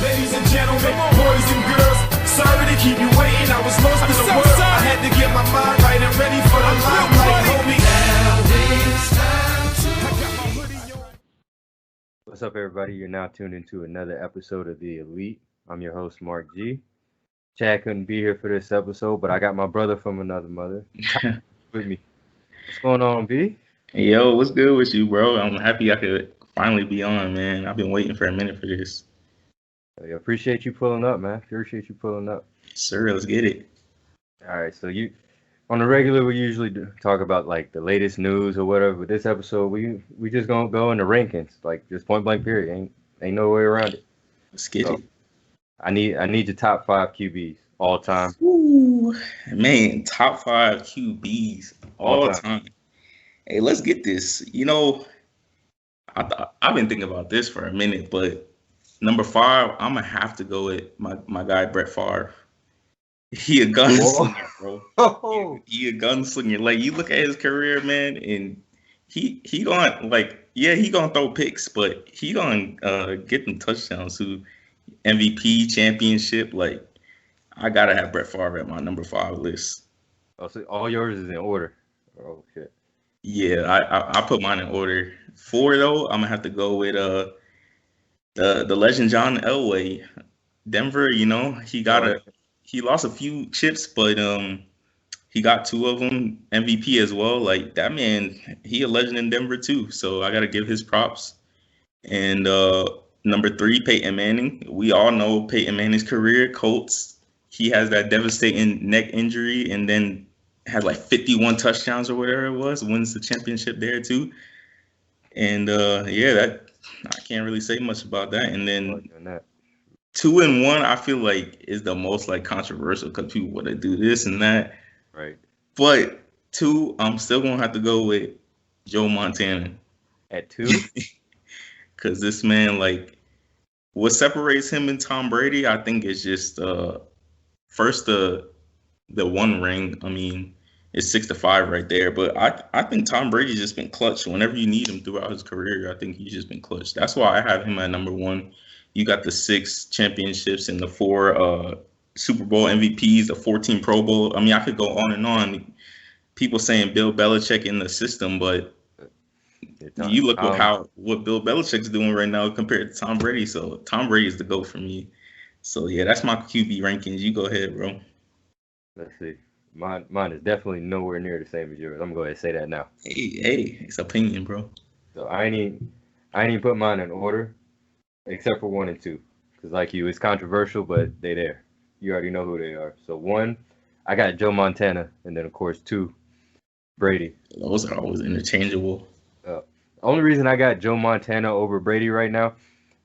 Ladies and gentlemen, boys and girls, sorry to keep you waiting. I was lost in the world. I had to get my mind right and ready for the limelight, homie. What's up, everybody? You're now tuned into another episode of The Elite. I'm your host, Marcq. Chad couldn't be here for this episode, but I got my brother from another mother with me. What's going on, B? Hey, yo, what's good with you, bro? I'm happy I could finally be on, man. I've been waiting for a minute for this. I appreciate you pulling up, man. Appreciate you pulling up. Sir, let's get it. All right, so on the regular, we usually talk about like the latest news or whatever. But this episode, we just gonna go into rankings, like just point blank period. Ain't no way around it. Let's get it. I need your top 5 QBs all time. Ooh, man, top 5 QBs all time. Hey, let's get this. You know, I've been thinking about this for a minute, but number 5, I'm gonna have to go with my guy Brett Favre. He a gunslinger, bro. Oh. He a gunslinger. Like, you look at his career, man, and he gonna throw picks, but he gonna get them touchdowns too. MVP, championship. Like, I gotta have Brett Favre at my number 5 list. Oh, so all yours is in order. Oh shit. Yeah, I put mine in order. 4 though, I'm gonna have to go with the legend John Elway. Denver, you know, he lost a few chips, but he got 2 of them, MVP as well. Like, that man, he a legend in Denver too. So I gotta give his props. And number 3, Peyton Manning. We all know Peyton Manning's career, Colts. He has that devastating neck injury, and then had like 51 touchdowns or whatever it was, wins the championship there too. And that I can't really say much about that. And then 2 and 1, I feel like is the most like controversial because people want to do this and that. Right. But 2, I'm still gonna have to go with Joe Montana at 2. Because this man, like, what separates him and Tom Brady, I think, is just first the 1 ring. I mean, it's 6-5 right there. But I think Tom Brady's just been clutch whenever you need him throughout his career. I think he's just been clutch. That's why I have him at number 1. You got the 6 championships and the 4 Super Bowl MVPs, the 14 Pro Bowl. I mean, I could go on and on. People saying Bill Belichick in the system, but you look at what Bill Belichick's doing right now compared to Tom Brady. So Tom Brady is the GOAT for me. So yeah, that's my QB rankings. You go ahead, bro. Let's see. Mine is definitely nowhere near the same as yours. I'm gonna go ahead and say that now. Hey, it's opinion, bro. So I ain't even put mine in order, except for 1 and 2, because like you, it's controversial, but they there. You already know who they are. So 1, I got Joe Montana, and then of course 2, Brady. Those are always interchangeable. The only reason I got Joe Montana over Brady right now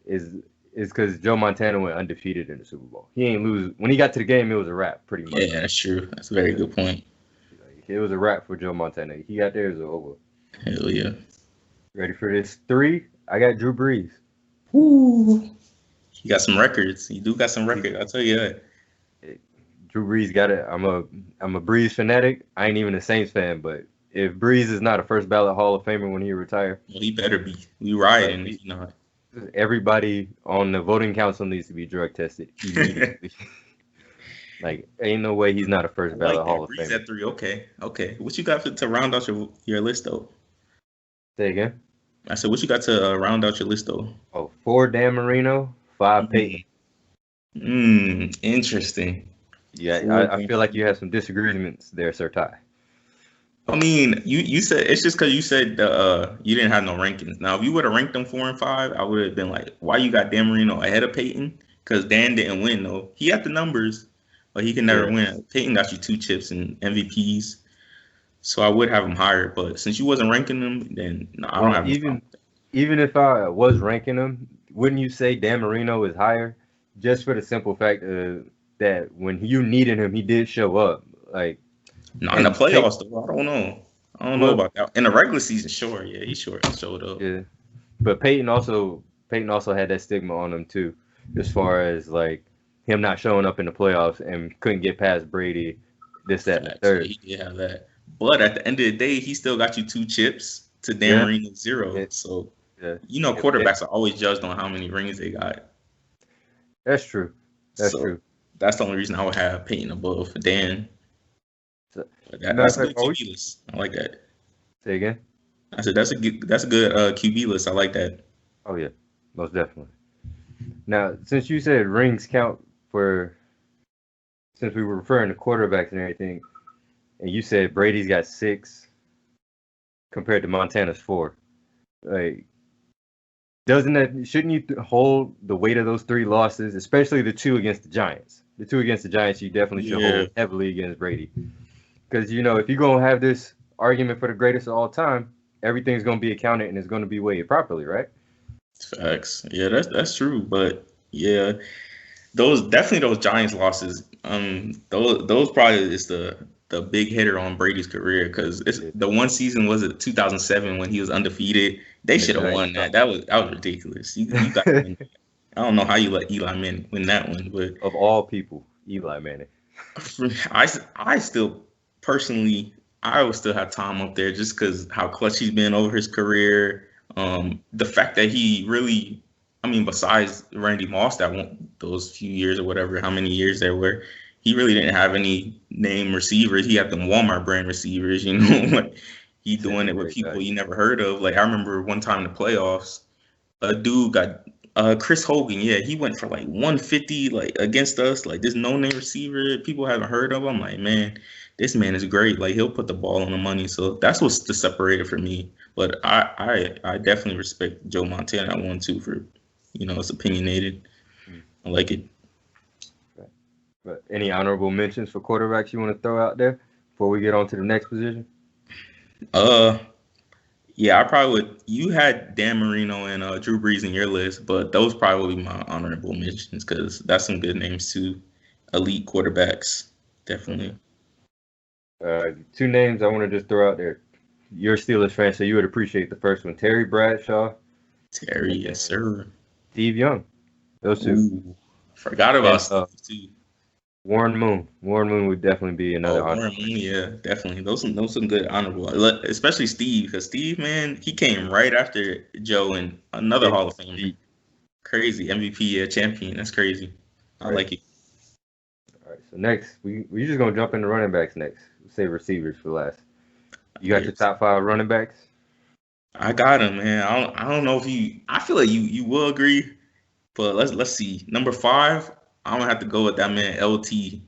is because Joe Montana went undefeated in the Super Bowl. He ain't lose. When he got to the game, it was a wrap, pretty much. Yeah, that's true. That's a very good point. It was a wrap for Joe Montana. He got there, it was over. Hell yeah. Ready for this? 3, I got Drew Brees. Ooh. He got some records. He do got some records, I'll tell you that. Drew Brees got it. I'm a Brees fanatic. I ain't even a Saints fan, but if Brees is not a first ballot Hall of Famer when he retire, well, he better be. We rioting if not. Everybody on the voting council needs to be drug tested immediately. Like, ain't no way he's not a first ballot Hall of Famer. Brees at 3, okay. What you got to round out your list though? Say again? I said, what you got to round out your list though? 4 Dan Marino, 5 Peyton. Interesting. Yeah, I feel like you have some disagreements there, Sir Ty. I mean, you said it's just because you said you didn't have no rankings. Now, if you would have ranked them 4 and 5, I would have been like, why you got Dan Marino ahead of Peyton? Because Dan didn't win though. He had the numbers, but he can never win. Peyton got you 2 chips and MVPs, so I would have him higher. But since you wasn't ranking them, then no, I don't have. Even if I was ranking them, wouldn't you say Dan Marino is higher? Just for the simple fact that when you needed him, he did show up. Like, not in the playoffs, though. I don't know. I don't know about that. In the regular season, sure. Yeah, he showed up. Yeah, but Peyton also had that stigma on him too, as far as like him not showing up in the playoffs and couldn't get past Brady, this, that, and the third. He did have that. But at the end of the day, he still got you 2 chips to Dan Marino's 0. So, you know, quarterbacks are always judged on how many rings they got. That's true. That's true. That's the only reason I would have Peyton above Dan. So, That's a good QB list. I like that. Say again. I said that's a good QB list. I like that. Oh yeah, most definitely. Now, since you said rings count since we were referring to quarterbacks and everything, and you said Brady's got 6 compared to Montana's 4, like, shouldn't you hold the weight of those 3 losses, especially the 2 against the Giants? The 2 against the Giants, you definitely should hold heavily against Brady, because if you're gonna have this argument for the greatest of all time, everything's gonna be accounted and it's gonna be weighed properly, right? Facts. Yeah, that's true. But yeah, those Giants losses. Those probably is the big hitter on Brady's career, because it's the one season, was it 2007 when he was undefeated? They should have won that. That was ridiculous. You got to win. I don't know how you let Eli Manning win that one, but of all people, Eli Manning. I still personally, I would still have Tom up there just because how clutch he's been over his career. The fact that he really, besides Randy Moss those few years or whatever, how many years there were, he really didn't have any name receivers. He had them Walmart brand receivers, like he doing it with people you never heard of. Like I remember one time in the playoffs, a dude got Chris Hogan. Yeah, he went for like 150 like against us, like this no name receiver people haven't heard of. I'm like, man, this man is great. Like he'll put the ball on the money. So that's what's the separator for me. But I definitely respect Joe Montana at 1-2 for, it's opinionated. I like it. But any honorable mentions for quarterbacks you want to throw out there before we get on to the next position? Yeah, I probably would. You had Dan Marino and Drew Brees in your list, but those probably would be my honorable mentions because that's some good names too. Elite quarterbacks, definitely. 2 names I want to just throw out there. You're a Steelers fan, so you would appreciate the first one. Terry Bradshaw. Terry, yes, sir. Steve Young. Those 2. Ooh, forgot about Steve too. Warren Moon. Warren Moon would definitely be another honor. Warren Moon, yeah, definitely. Those some good honorable, especially Steve, because Steve, man, he came right after Joe and another Hall of Fame. Crazy MVP, champion. That's crazy. I like it. All right, so next we just gonna jump into running backs next. We'll save receivers for last. You got your top 5 running backs? I got him, man. I don't know if I feel like you will agree, but let's see. Number 5, I'm gonna have to go with that man LT.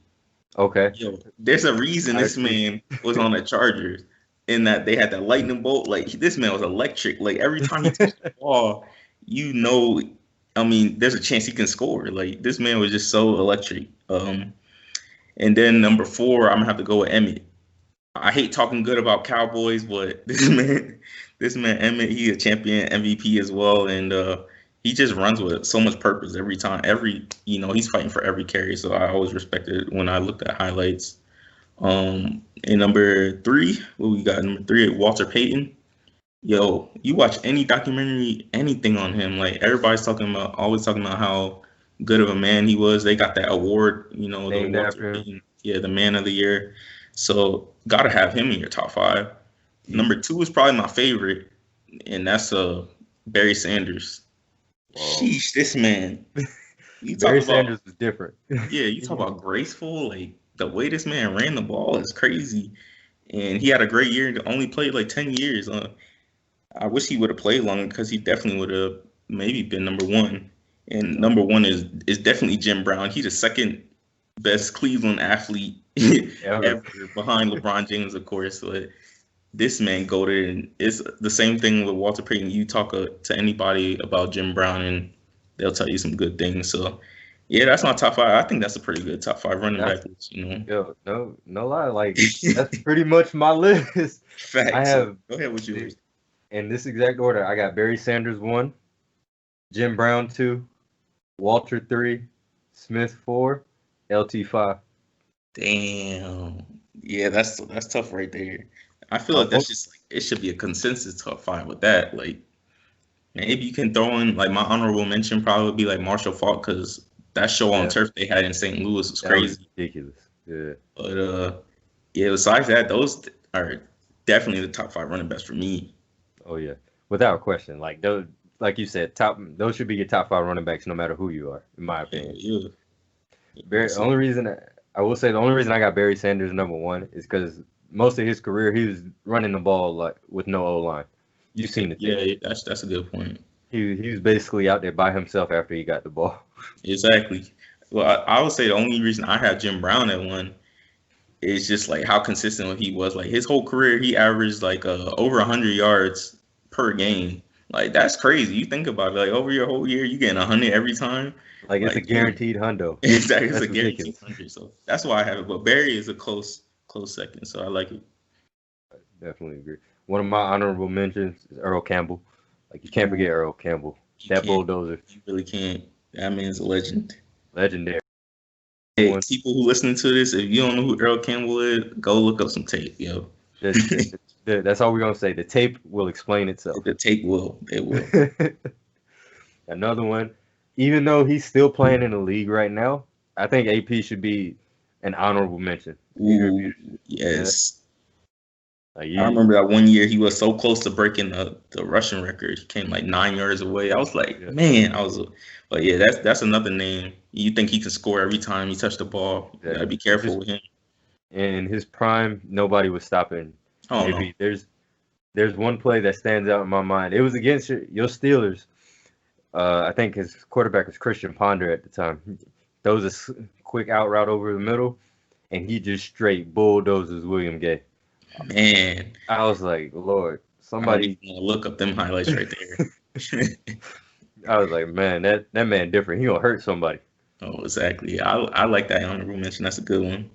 Okay. Yo, there's a reason this man was on the Chargers, in that they had that lightning bolt. Like this man was electric. Like every time he touched the ball, there's a chance he can score. Like this man was just so electric. And then number 4, I'm gonna have to go with Emmett. I hate talking good about Cowboys, but this man Emmett, he a champion MVP as well, and he just runs with so much purpose every time. He's fighting for every carry, so I always respected when I looked at highlights. And number 3, what we got? Number 3, Walter Payton. Yo, you watch any documentary, anything on him, like everybody's always talking about how good of a man he was. They got that award, the Walter Payton, the Man of the Year. So gotta have him in your top 5. Number 2 is probably my favorite, and that's Barry Sanders. Whoa. Sheesh, this man. Barry Sanders is different. Yeah, you talk about graceful, like the way this man ran the ball is crazy. And he had a great year. Only played like 10 years. I wish he would have played longer because he definitely would have maybe been number 1. And number 1 is definitely Jim Brown. He's the second best Cleveland athlete ever, behind LeBron James, of course. But this man goated, and it's the same thing with Walter Payton. You talk to anybody about Jim Brown, and they'll tell you some good things. So, yeah, that's my top 5. I think that's a pretty good top 5 running back list, Yo, no lie, like that's pretty much my list. Facts. I have. Go ahead with yours. In this exact order, I got Barry Sanders 1, Jim Brown 2, Walter 3, Smith 4, LT 5. Damn. Yeah, that's tough right there. I feel like that's just like it should be a consensus top 5 with that. Like maybe you can throw in like my honorable mention probably would be like Marshall Faulk, because that show on turf they had in St. Louis was crazy. Was ridiculous. Yeah. But besides that, those are definitely the top 5 running backs for me. Oh yeah, without question. Like like you said, those should be your top 5 running backs, no matter who you are, in my opinion. Yeah. The only reason I got Barry Sanders number 1 is because most of his career he was running the ball like with no O line. You've seen the tape. Yeah, that's a good point. He was basically out there by himself after he got the ball. Exactly. Well, I would say the only reason I have Jim Brown at 1 is just like how consistent he was. Like his whole career, he averaged like over 100 yards per game. Like that's crazy. You think about it, like over your whole year, you getting 100 every time. Like it's a guaranteed hundo. Exactly, it's a guaranteed 100. So that's why I have it. But Barry is a close second. So I like it. I definitely agree. One of my honorable mentions is Earl Campbell. Like you can't forget Earl Campbell. Bulldozer. You really can't. That man's a legend. Legendary. Hey, people who listening to this, if you don't know who Earl Campbell is, go look up some tape, yo. That's all we're gonna say. The tape will explain itself. The tape will. It will. Another one. Even though he's still playing in the league right now, I think AP should be an honorable mention. Ooh, yes. Like, I remember that one year he was so close to breaking the rushing record. He came like 9 yards away. I was like, man, but yeah, that's another name. You think he can score every time he touched the ball. You gotta be careful with him. In his prime, nobody was stopping. Oh, no. There's one play that stands out in my mind. It was against your Steelers. I think his quarterback was Christian Ponder at the time. There was a quick out route over the middle, and he just straight bulldozes William Gay. Man, I was like, Lord, somebody look up them highlights right there. I was like, man, that man different. He gonna hurt somebody. Oh, exactly. I like that honorable mention. That's a good one.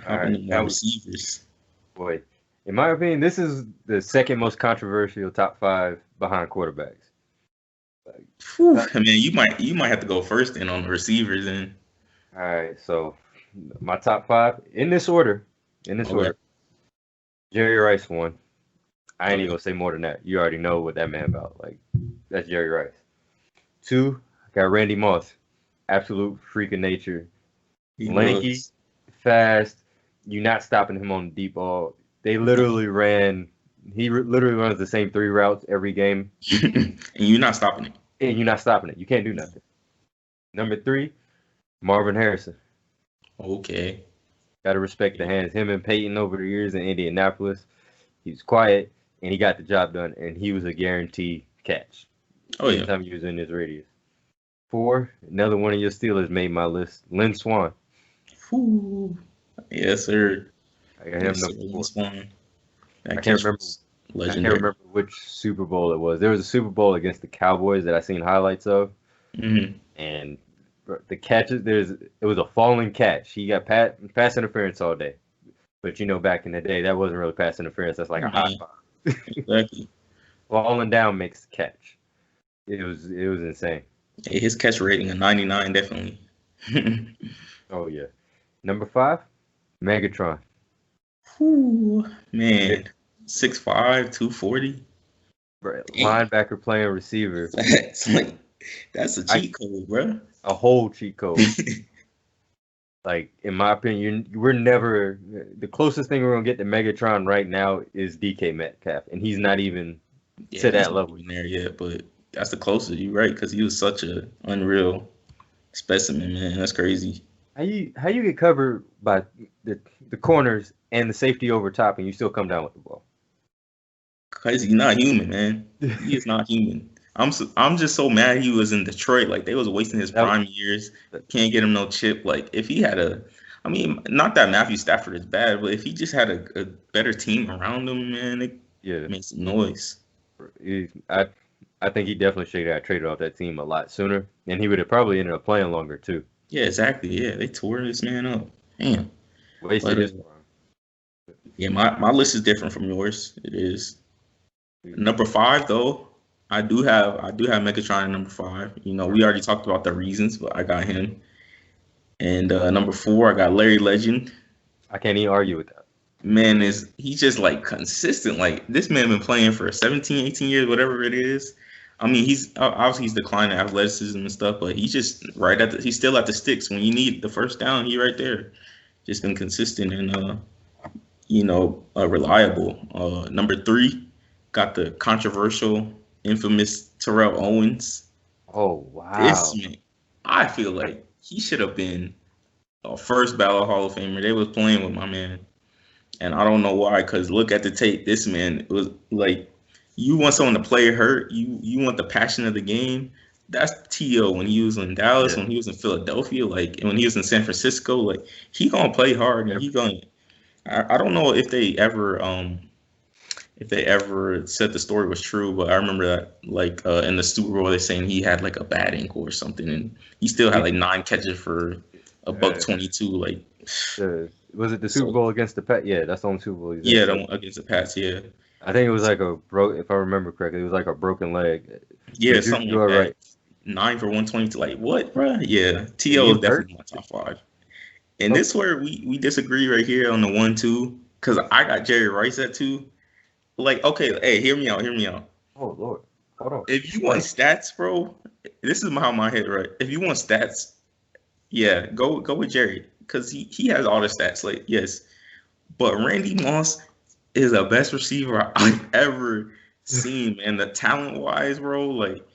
All right, now receivers. Boy, in my opinion, this is the second most controversial top 5 behind quarterbacks. I mean, you might have to go first then on the receivers then. All right, so my top 5 in this order. Order. Jerry Rice 1. I ain't even gonna say more than that. You already know what that man about. Like, that's Jerry Rice. 2, I got Randy Moss. Absolute freak of nature. Lanky, fast. You're not stopping him on the deep ball. He literally runs the same 3 routes every game. And you're not stopping it. You can't do nothing. Number 3, Marvin Harrison. Okay. Got to respect the hands. Him and Peyton over the years in Indianapolis. He was quiet, and he got the job done, and he was a guaranteed catch. Oh, yeah. Anytime he was in his radius. 4, another one of your Steelers made my list. Lynn Swann. Ooh. Yes, sir. I got him number 4. Swann. I can't remember which Super Bowl it was. There was a Super Bowl against the Cowboys that I seen highlights of. Mm-hmm. And the catches, it was a falling catch. He got pass interference all day. But back in the day, that wasn't really pass interference. That's like a high five. Exactly. Falling down makes the catch. It was insane. Hey, his catch rating of 99, definitely. Oh yeah. Number 5, Megatron. Ooh, man. 6'5", 240. Linebacker playing receiver. That's a cheat code, bro. A whole cheat code. Like, in my opinion, we're never the closest thing we're gonna get to Megatron right now is DK Metcalf, and he's not even to that level in there yet. But that's the closest. You're right, because he was such a unreal specimen, man. That's crazy. How you get covered by the corners and the safety over top, and you still come down with the ball? Because he's not human, man. He is not human. I'm just so mad he was in Detroit. Like, they was wasting his prime years. Can't get him no chip. Like, if he had not that Matthew Stafford is bad, but if he just had a better team around him, man, it makes some noise. I think he definitely should have traded off that team a lot sooner, and he would have probably ended up playing longer too. Yeah, exactly. Yeah, they tore this man up. Damn. Wasted his prime. Yeah, my list is different from yours. It is. Number 5, though, I do have Megatron at number 5. We already talked about the reasons, but I got him. And number 4, I got Larry Legend. I can't even argue with that. Man, he's just like consistent. Like, this man been playing for 17, 18 years, whatever it is. I mean, he's declining athleticism and stuff, but he's just he's still at the sticks when you need the first down. He right there, just been consistent and reliable. Number 3, got the controversial, infamous Terrell Owens. Oh This wow. man, I feel like he should have been a first ballot Hall of Famer. They was playing with my man, and I don't know why. Cause look at the tape. This man was like, you want someone to play hurt. You want the passion of the game. That's T.O. when he was in Dallas, Yeah. when he was in Philadelphia, like, and when he was in San Francisco. Like, he gonna play hard, and he gonna. I don't know if they ever said the story was true, but I remember that like in the Super Bowl they're saying he had like a bad ankle or something, and he still had like 9 catches for a buck 22. Like, Was it the Super so Bowl against the Pats? Yeah, that's the only Super Bowl he's yeah, at. the one against the Pats, yeah, I think it was like a if I remember correctly, it was like a broken leg. yeah, But something you like are that. right. 9 for 122. Like what, bro? Yeah, And T.O. he is was hurt. definitely my top 5. And Oh, this where we disagree right here on the 1-2, because I got Jerry Rice at 2. Like, okay, hey, hear me out, hear me out. oh Lord. Hold on. If you want stats, bro, this is how my head right. If you want stats, yeah, go with Jerry because he has all the stats. Like, yes, but Randy Moss is the best receiver I've ever seen, man. The talent wise, bro, like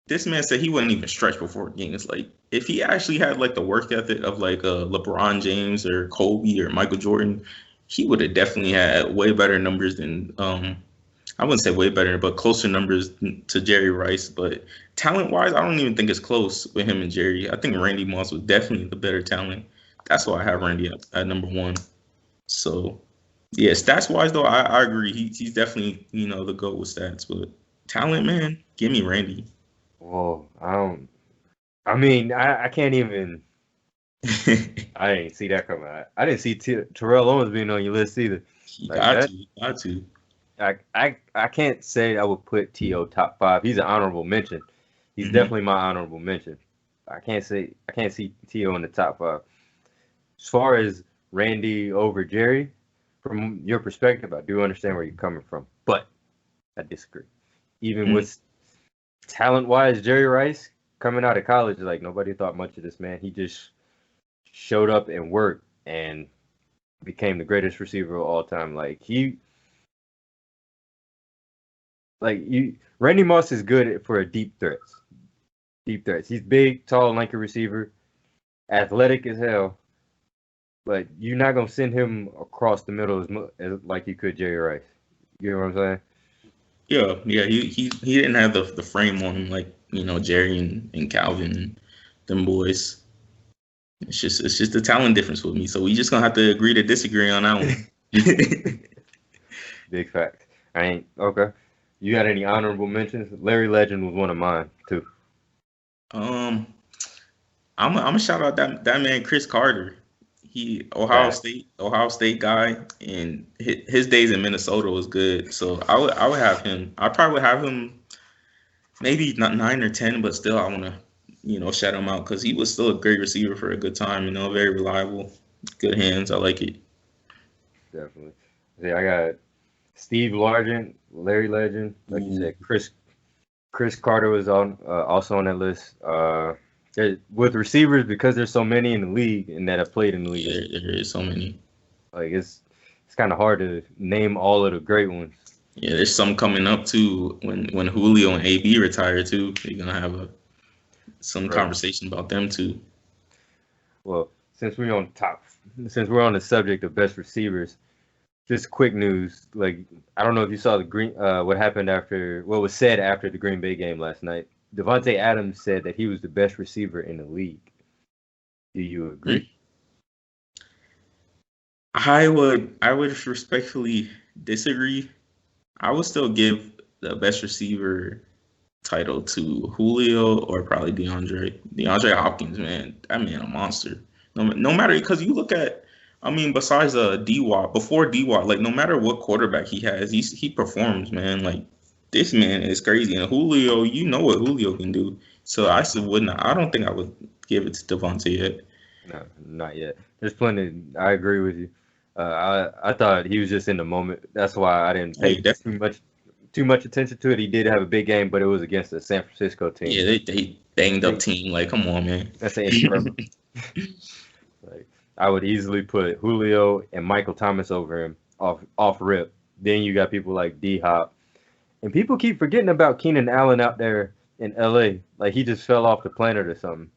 this man said he wouldn't even stretch before games. Like, if he actually had like the work ethic of like LeBron James or Kobe or Michael Jordan, he would have definitely had way better numbers than I wouldn't say way better, but closer numbers to Jerry Rice. But talent wise, I don't even think it's close with him and Jerry. I think Randy Moss was definitely the better talent. That's why I have Randy at number 1. So yeah, stats wise though, I agree. He's definitely the GOAT with stats. But talent, man, give me Randy. Whoa, I don't. I mean, I can't even. I didn't see that coming. I didn't see Terrell Owens being on your list either. He Like got that. to, got to. I can't say I would put T.O. top 5. He's an honorable mention. He's definitely my honorable mention. I can't see T.O. in the top 5. As far as Randy over Jerry, from your perspective, I do understand where you're coming from, but I disagree. Even with talent-wise, Jerry Rice coming out of college, like nobody thought much of this man. He just showed up and worked and became the greatest receiver of all time. Randy Moss is good for a deep threats. Deep threats. He's big, tall, lanky receiver, athletic as hell. But you're not gonna send him across the middle as like you could Jerry Rice. You know what I'm saying? Yeah. He didn't have the frame on him like Jerry and Calvin and them boys. It's just the talent difference with me. So we just gonna have to agree to disagree on that one. Big fact. I ain't okay. You got any honorable mentions? Larry Legend was one of mine too. I'm gonna shout out that man Chris Carter. He Ohio State guy, and his days in Minnesota was good. So I would have him. I probably would have him maybe not 9 or 10, but still I want to shout him out because he was still a great receiver for a good time. Very reliable, good hands. I like it. Definitely. Yeah, I got Steve Largent, Larry Legend, like you said. Chris Carter was also on that list. With receivers, because there's so many in the league and that have played in the league. Yeah, there is so many. Like it's kind of hard to name all of the great ones. Yeah, there's some coming up too when Julio and AB retire too. You're gonna have some conversation about them too. Well, since we're on the subject of best receivers, just quick news. Like I don't know if you saw what happened what was said after the Green Bay game last night. Devontae Adams said that he was the best receiver in the league. Do you agree? I would respectfully disagree. I would still give the best receiver title to Julio or probably DeAndre Hopkins. Man, that man a monster. No matter, because you look at, besides D-Watt, before D-Watt, like no matter what quarterback he has, he performs, man. Like this man is crazy. And Julio, you know what Julio can do. So I don't think I would give it to Devontae yet. No, not yet. There's plenty. I agree with you. I thought he was just in the moment. That's why I didn't pay too much attention to it. He did have a big game, but it was against the San Francisco team. Yeah, they banged up team. Like, come on, man. That's incredible. Like, I would easily put Julio and Michael Thomas over him off rip. Then you got people like D-Hop And people keep forgetting about Keenan Allen out there in LA. Like he just fell off the planet or something.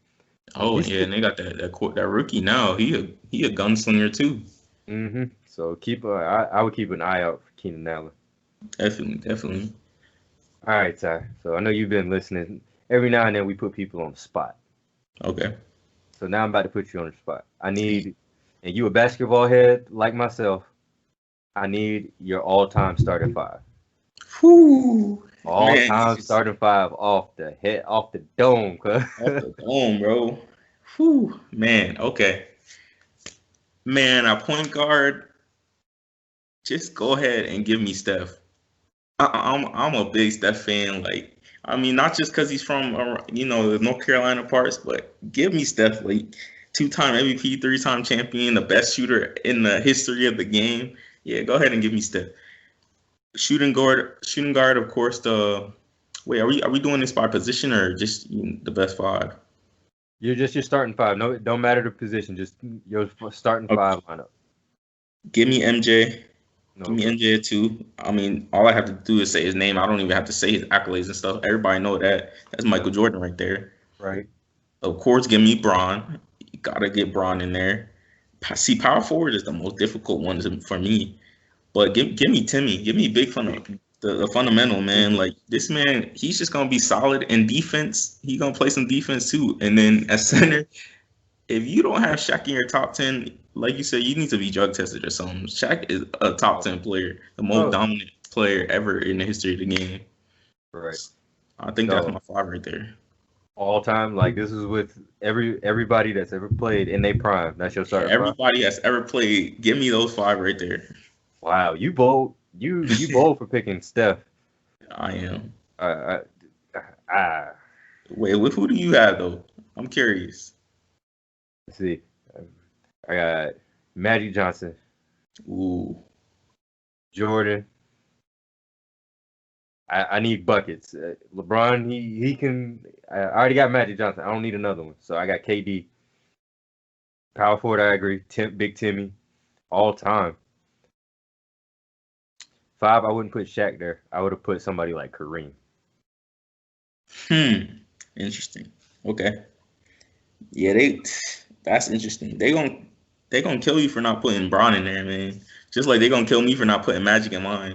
Oh yeah, and they got that rookie now. He a gunslinger too. So I would keep an eye out for Keenan Allen. Definitely. All right, Ty. So I know you've been listening. Every now and then we put people on the spot. Okay. So now I'm about to put you on the spot. And you a basketball head like myself. I need your all-time starting five. Whew. All-time starting five off the dome, cuz. Off the dome, bro. Whew. Man, okay. Man, a point guard. Just go ahead and give me Steph. I'm a big Steph fan. Like, I mean, not just because he's from the North Carolina parts, but give me Steph. Like, 2-time MVP, 3-time champion, the best shooter in the history of the game. Yeah, go ahead and give me Steph. Shooting guard, of course. Wait, are we doing this by position or just the best five? You're just your starting five. No, it don't matter the position. Just your starting five lineup. Give me MJ. No, Give me MJ too. I mean, all I have to do is say his name. I don't even have to say his accolades and stuff. Everybody know that. That's Michael Jordan right there. Right. Of course, give me Bron. You gotta get Bron in there. See, power forward is the most difficult one for me. But give me Timmy. Give me big the fundamental, man. Like this man, he's just gonna be solid in defense. He's gonna play some defense too. And then at center, if you don't have Shaq in your top 10, like you said, you need to be drug tested or something. Shaq is a top 10 player, the most dominant player ever in the history of the game. Right. I think that's my five right there. All time, like this is with everybody that's ever played in their prime. That's your starting five. Everybody that's ever played, give me those five right there. Wow, you bold. You bold for picking Steph. I am. Wait, who do you have though? I'm curious. Let's see. I got Magic Johnson. Ooh. Jordan. I need buckets. LeBron, he can. I already got Magic Johnson. I don't need another one. So I got KD. Power forward, I agree. Big Timmy, all time. 5, I wouldn't put Shaq there. I would have put somebody like Kareem. Interesting. Okay. Yeah, that's interesting. They gonna kill you for not putting Bron in there, man. Just like they gonna kill me for not putting Magic in mine.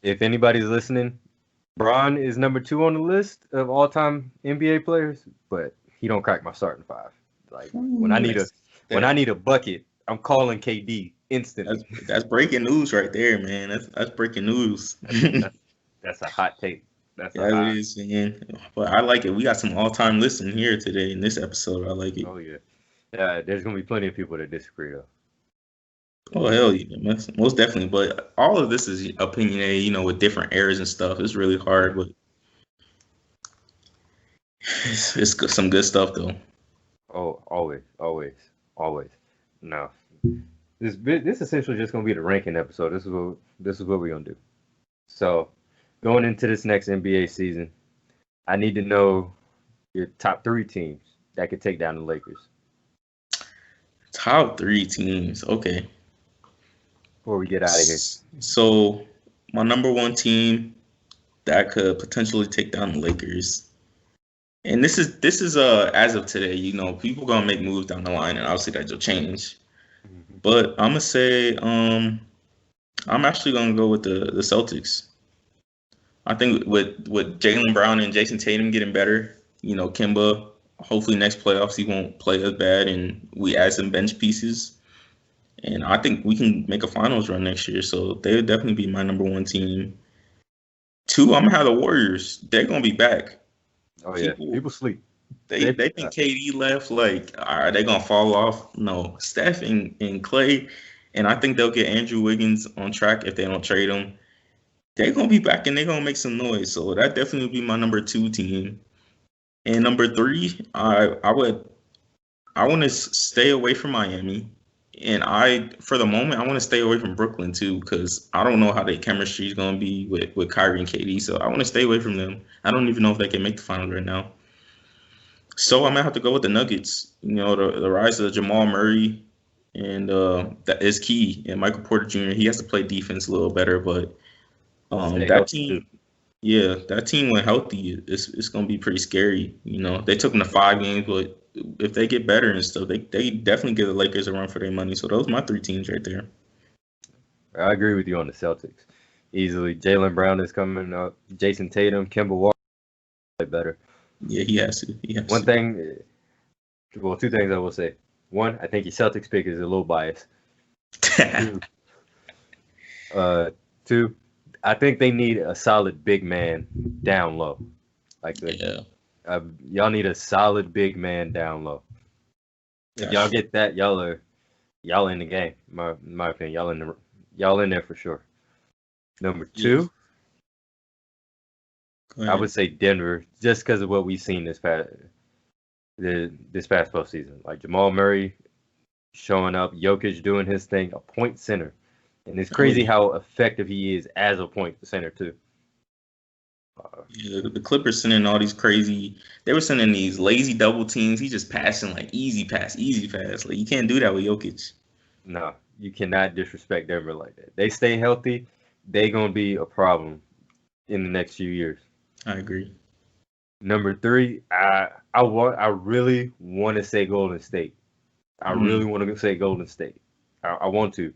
If anybody's listening, Bron is number 2 on the list of all-time NBA players, but he don't crack my starting five. Like when I need a bucket, I'm calling KD instantly. That's breaking news right there, man. That's breaking news. That's a hot take. It is, man. But I like it. We got some all-time lists in here today in this episode. I like it. Oh yeah. Yeah, there's gonna be plenty of people that disagree though. Oh hell yeah, most definitely. But all of this is opinionated, with different eras and stuff. It's really hard, but it's some good stuff though. Oh, always. No, this essentially just gonna be the ranking episode. This is what we're gonna do. So, going into this next NBA season, I need to know your top 3 teams that could take down the Lakers. Top 3 teams, okay. Before we get out of here. So, my number 1 team that could potentially take down the Lakers. And this is as of today, people gonna make moves down the line, and obviously that will change. But I'm gonna say, I'm actually gonna go with the Celtics. I think with Jaylen Brown and Jason Tatum getting better, Kemba, hopefully next playoffs he won't play as bad, and we add some bench pieces. And I think we can make a finals run next year, so they would definitely be my number 1 team. 2, I'm gonna have the Warriors. They're gonna be back. Oh yeah, people sleep. They think KD left. Like, are they gonna fall off? No, Steph and Clay, and I think they'll get Andrew Wiggins on track if they don't trade him. They're gonna be back and they're gonna make some noise. So that definitely would be my number 2 team. And number 3, I want to stay away from Miami. And for the moment, I want to stay away from Brooklyn too, because I don't know how their chemistry is going to be with Kyrie and KD. So I want to stay away from them. I don't even know if they can make the finals right now. So I'm going to have to go with the Nuggets. The rise of Jamal Murray, and that is key. And Michael Porter Jr., he has to play defense a little better. But Stay That healthy too. team, yeah, that team when healthy, it's gonna be pretty scary. You know, they took them to 5 games, but if they get better and stuff, they definitely give the Lakers a run for their money. So those are my 3 teams right there. I agree with you on the Celtics. Easily, Jaylen Brown is coming up. Jason Tatum, Kemba Walker play better. Yeah, he has to. He has One to. thing, well, two things I will say. One, I think your Celtics pick is a little biased. Two, two, I think they need a solid big man down low. Yeah. Y'all need a solid big man down low. If y'all get that, y'all in the game. In my opinion, y'all in there for sure. Number two, I would say Denver, just because of what we've seen this past postseason. Like Jamal Murray showing up, Jokic doing his thing, a point center, and it's crazy how effective he is as a point center too. Yeah, the Clippers sending all these crazy. They were sending these lazy double teams. He's just passing like easy pass, easy pass. Like you can't do that with Jokic. No, you cannot disrespect Denver like that. They stay healthy, they gonna be a problem in the next few years. I agree. Number three, I really want to say Golden State. I really want to say Golden State. I want to,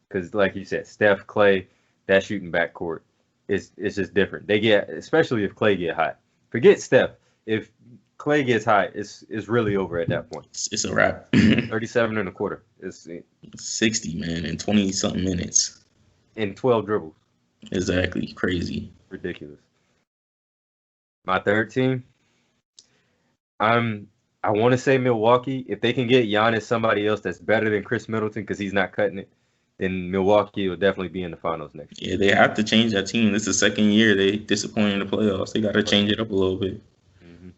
because like you said, Steph, Clay, that shooting backcourt, it's just different. They get, especially if Clay get hot. Forget Steph. If Clay gets hot, it's really over at that point. It's a wrap. 37 and a quarter. It's 60, man, in 20 something minutes. In 12 dribbles. Exactly, crazy, ridiculous. My third team, I want to say Milwaukee. If they can get Giannis somebody else that's better than Chris Middleton because he's not cutting it, then Milwaukee will definitely be in the finals next year. Yeah, they have to change that team. This is the second year they disappointed in the playoffs. They got to change it up a little bit. Mm-hmm.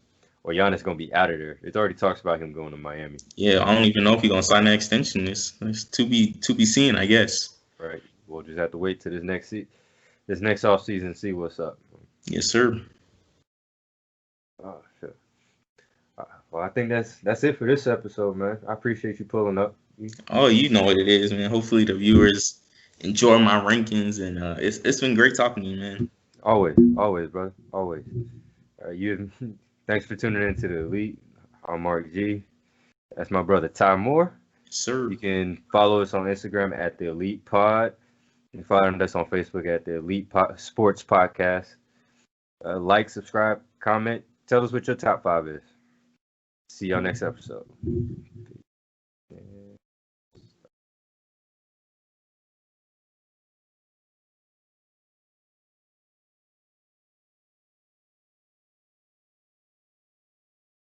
Or Giannis going to be out of there. It's already talks about him going to Miami. Yeah, I don't even know if he's going to sign that extension. It's to be seen, I guess. Right. We'll just have to wait till this next offseason and see what's up. Yes, sir. Oh, shit. Well, I think that's it for this episode, man. I appreciate you pulling up. Oh, you know what it is, man. Hopefully the viewers enjoy my rankings, and it's been great talking to you, man. Always, brother. Always. Thanks for tuning in to the Elite. I'm Mark G. That's my brother Ty Moore. Yes, sir. You can follow us on Instagram at the Elite Pod. You can find us on Facebook at the Elite Sports Podcast. Like, subscribe, comment. Tell us what your top 5 is. See y'all next episode.